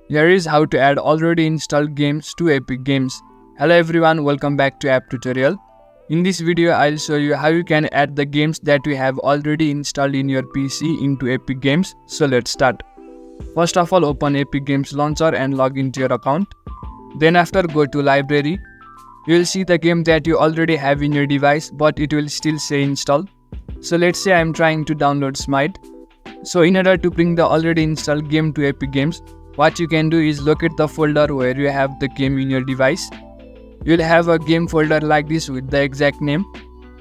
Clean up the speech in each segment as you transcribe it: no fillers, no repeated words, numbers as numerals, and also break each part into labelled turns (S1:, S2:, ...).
S1: Here is how to add already installed games to Epic Games. Hello everyone, welcome back to App Tutorial. In this video, I'll show you how you can add the games that you have already installed in your PC into Epic Games. So let's start. First of all, open Epic Games Launcher and log into your account. Then after, go to Library. You will see the game that you already have in your device, but it will still say install. So let's say I'm trying to download Smite. So in order to bring the already installed game to Epic Games, what you can do is locate the folder where you have the game in your device. You'll have a game folder like this with the exact name.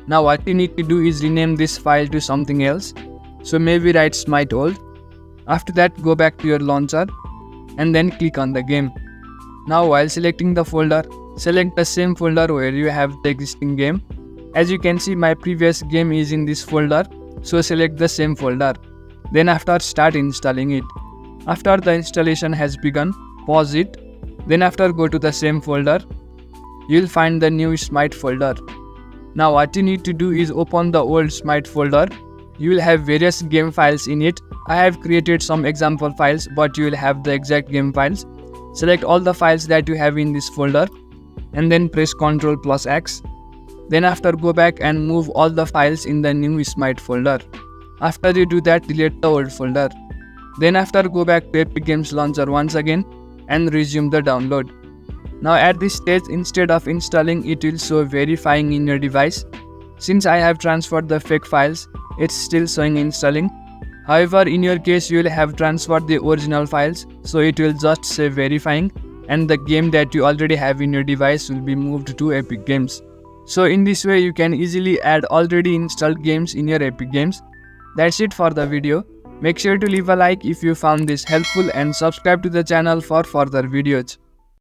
S1: Now what you need to do is rename this file to something else. So maybe write Smite old. After that, go back to your launcher and then click on the game. Now while selecting the folder, select the same folder where you have the existing game. As you can see, my previous game is in this folder, so select the same folder. Then after, start installing it. After the installation has begun, pause it. Then after, go to the same folder. You'll find the new Smite folder. Now what you need to do is open the old Smite folder. You will have various game files in it. I have created some example files, but you will have the exact game files. Select all the files that you have in this folder and then press Ctrl+X. Then after, go back and move all the files in the new Smite folder. After you do that, delete the old folder. Then after, go back to Epic Games Launcher once again and resume the download. Now at this stage, instead of installing, it will show verifying in your device. Since I have transferred the fake files, it's still showing installing. However, in your case, you will have transferred the original files, so it will just say verifying, and the game that you already have in your device will be moved to Epic Games. So in this way, you can easily add already installed games in your Epic Games. That's it for the video. Make sure to leave a like if you found this helpful and subscribe to the channel for further videos.